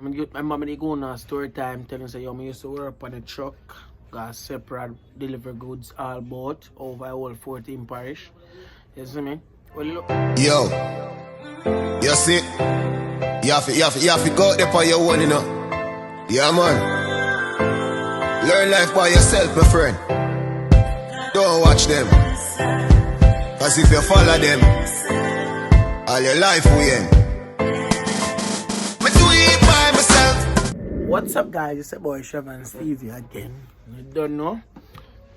My mom they go on a story time telling say yo, me used to work on a truck, got separate deliver goods all boat over all 14 parish. You see me? Well look. Yo, you see, you have to go out there for your own, you know. Yeah, man. Learn life by yourself, my friend. Don't watch them. Cause if you follow them, all your life will end. Me do it by myself. What's up guys, it's your boy Chevron Stevie again. You don't know?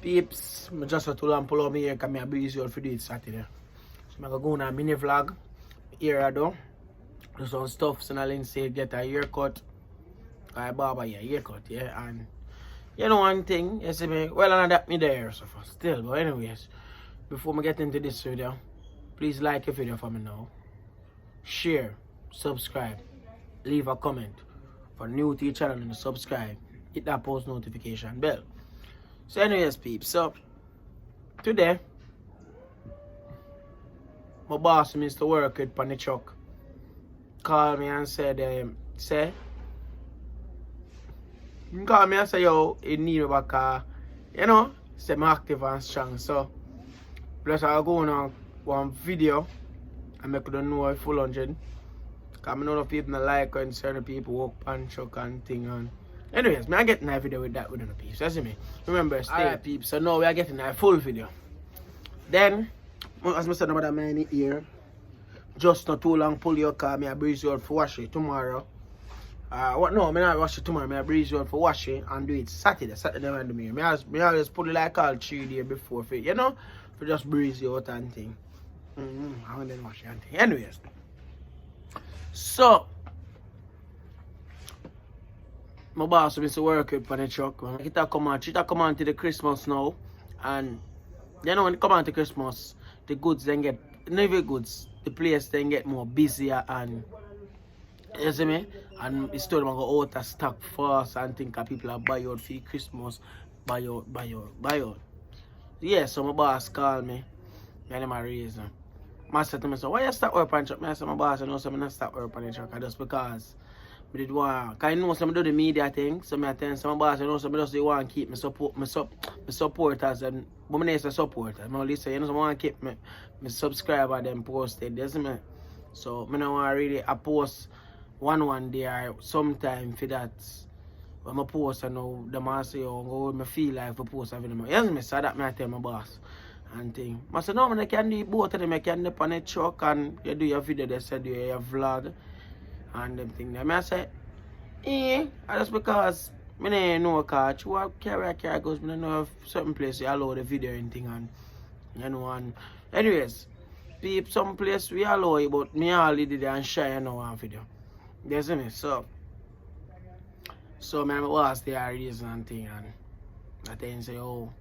Peeps, I just want to pull up here because I'm busy for do it Saturday. So I'm going to go on a mini vlog. Here I do. Do some stuff, so I say get a haircut. I barber your haircut, yeah. And you know one thing, you see me, well I adapt me there so far still, but anyways, before I get into this video, please like the video for me now. Share, subscribe, leave a comment. For new to your channel and subscribe, hit that post notification bell. So anyways peeps, so today my boss Mr. Work with on the truck called me and said he called me and say yo, he need me back you know, say I'm active and strong. So plus I go on one video and make them know a full 100. Because I know the people don't like when certain people walk on truck and thing on. Anyways, I get in a video with that with the peeps. You see me? Remember, stay alright, peeps. So now we are getting a full video. Then, as I said about that man here, just not too long pull your car, I breeze you out for wash it tomorrow. What no, I not wash it tomorrow, I breeze you out for wash it and do it Saturday. Saturday I do me. I always put it like all 3 days before for you know, for just breeze you out and thing. I want to wash it and thing. Anyways. So, my boss used to work with the truck. It come on to the Christmas now. And you know when it come on to Christmas, the goods then get never goods, the place then get more busier and you see me? And it's still go out of stock fast and think that people are buy out for Christmas, buy out. Yeah, so my boss called me, and my reason. I said to myself, why you stop work on the truck? I said, my boss, I know I'm not stop work on the truck. Just because I did want, because I know some do the media thing. So I tell some boss, I know some just want to keep my supporters and women is a supporter. I only say, you know, some want to keep my subscriber them posted, doesn't it? So I don't want to really post one day or sometime for that. When I post, I know the man say, oh, I feel like for post every day. Yes, me so that I tell my boss. And thing. I said, no, I can do both of them. I can do on a truck and you do your video, they said you your vlog and them thing. I said, that's because I don't know a car. You carry a car goes, I don't know if certain place you allow the video and thing and you know and anyways, people some place we allow it, but me only did it and share one video. You see me? So my boss there reason and thing and I then say, oh,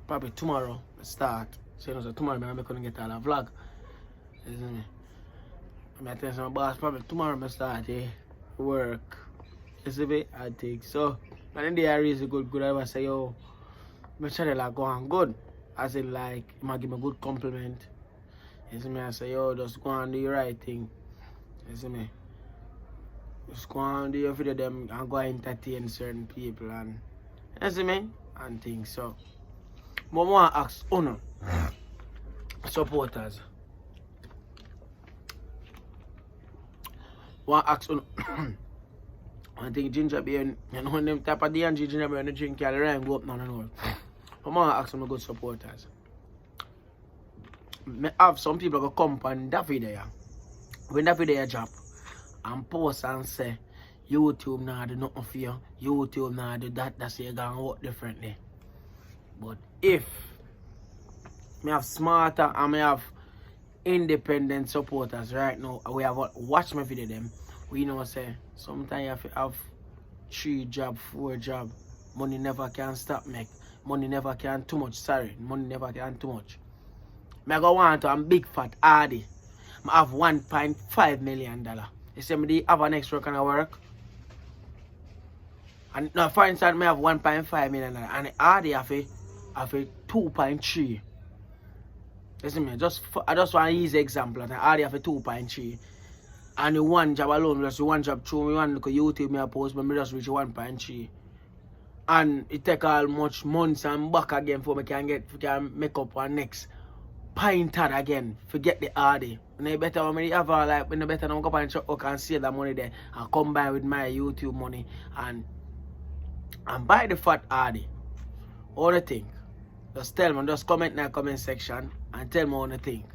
probably tomorrow I start. So you know, so tomorrow I'm going to get all a vlog. Isn't it? I'm telling my boss probably tomorrow I start work. You see me? I think so. And then they are really good. I was say, yo, my channel are going good. I say like he might give me a good compliment. You see me? I say, yo, just go and do the right thing. You see me? Just go and do your video them and go and entertain certain people and you see me? And things so. But I want to ask supporters. I want to ask I think ginger beer, you know, when them type of the ginger beer and the drink can rhyme go up now and all. I want to ask some good supporters. I have some people who come on that video. When that video drop and post and say YouTube now do nothing for you, YouTube now do that's you're going to work differently. But if I have smarter and I have independent supporters right now, we have watched my video them, we know say sometimes you have to have 3 jobs, 4 jobs, money never can stop make. Money never can too much, money never can too much. I go want to I'm big fat hardy. I have $1.5 million. You see me have an extra kind of work. And now for instance I have $1.5 million and hardy have a 2.3. Listen me, I just want to use the example. I already have a 2.3. And the one job alone, just the one job through me one look at YouTube me a post, but me just reach 1.3. And it take all much months and back again for me can make up one next pinted again. Forget the hardy. And you better when me have like when you better now go up and check out and save that money there and combine with my YouTube money and buy the fat hardy. All the thing. Just tell me, just comment in the comment section and tell me what you think.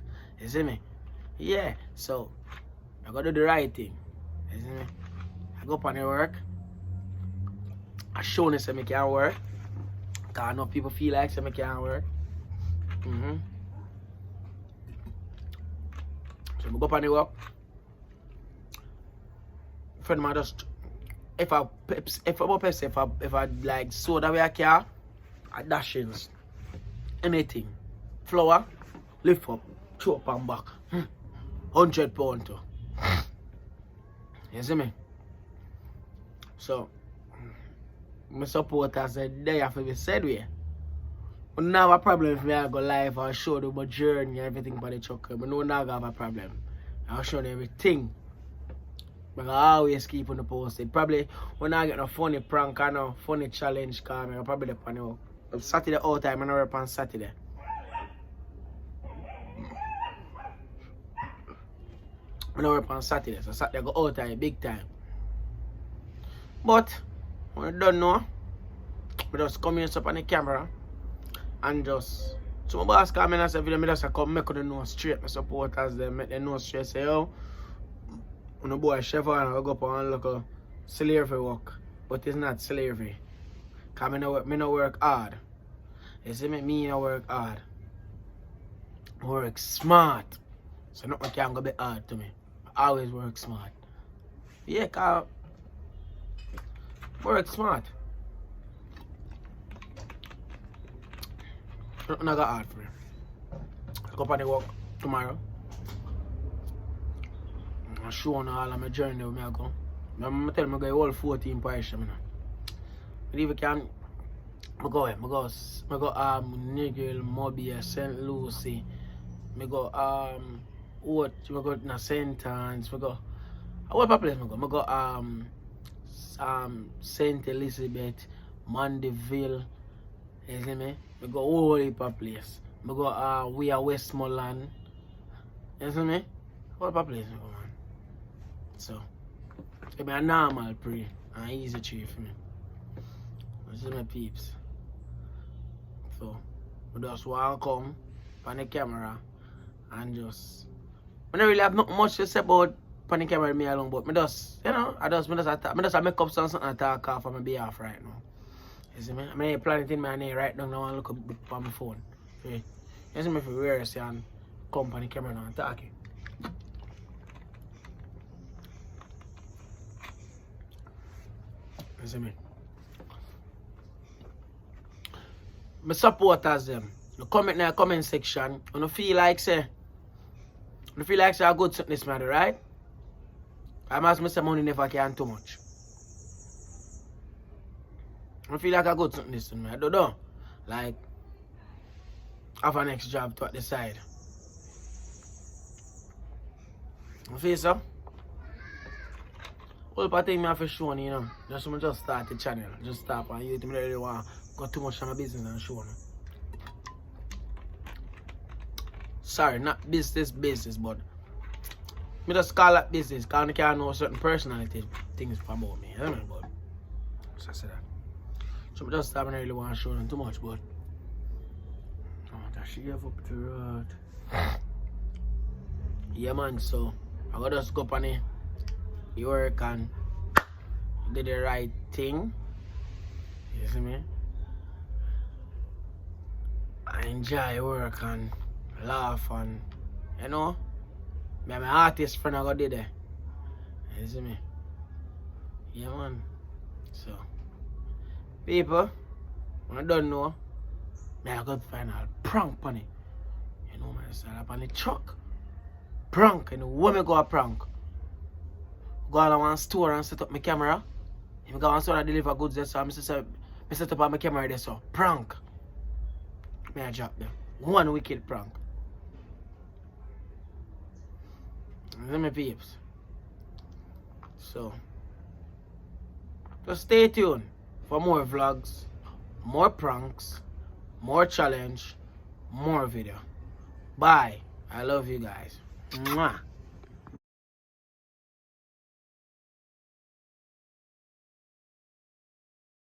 You see me? Yeah, so I gotta do the right thing. You see me? I go up on the work. I show them say I can't work. Cause enough people feel like say I can't work. So I go up on the work. Friend man just if I like soda with a car, I dashings. Anything. Flour, lift up, throw up and back. 100 pounds too. You see me? So my supporters said they have to be said way. But now have a problem if I go live and show them my journey and everything for the truck. But no now have a problem. I'll show them everything. But I always keep on the posted. Probably when I get a funny prank or no funny challenge coming, I'll probably on the Saturday all time and I work on Saturday. I work on Saturday, so Saturday I go all time, big time. But when I don't know, I just come here up on the camera and just so my boss come in and say, I just come make them know straight, my supporters them make them know straight, say yo, when the boy chef and I go up and look at slavery work. But it's not slavery. Cause me no work hard. You see me no work hard. I work smart. So nothing can go be hard to me. I always work smart. Yeah, cause work smart. Nothing I got hard for me. I go up on the work tomorrow. I'm showing all of my journey where I go. I'm telling you I go all 14 Parishes. I even can I go Nigel, Mobile, St. Lucie. I go what I go na St. Anne's, I go what place I go St. Elizabeth, Mandeville, you see me? I go all heap of place. I go we are Westmoreland. You see me? What place I go, man. So it's a normal pre and easy tree for me. This is my peeps. So I just want to come on the camera and just I don't really have not much to say about on the camera me alone, but I just I just make up something and talk off on my behalf right now. You see me? I'm not planning in my name right now and look up on my phone. Okay? You see me if you wear it and come on the camera now and talk it. You see me? My supporters them. You comment in the comment section. You feel like say I good something this matter, right? I must miss money never can too much. I feel like I good something this matter. I don't know. Like have a next job to at the side. You feel so? All part thing me have to show you know. Just start the channel. Just start on YouTube. I don't really want got too much of my business and show you. Sorry, not business, but me just call that business because I can't know certain personality things about me. You know what I mean? But so I say that. So I just don't really want to show them too much, but that she gave up to road. Yeah man, so I gotta just go up on it. You work and do the right thing. You see me? I enjoy work and laugh and you know, me and my artist friend I go do there. You see me? Yeah man. So people, when I don't know, I got final prank on it. You know man, it's up on the truck. Prank, you know when me go a prank. Go on one store and set up my camera. If I go on store and deliver goods there, so I set up on my camera there, so prank. Me I drop them. One wicked prank. Let me peeps. So just stay tuned for more vlogs, more pranks, more challenge, more video. Bye. I love you guys. Mwah.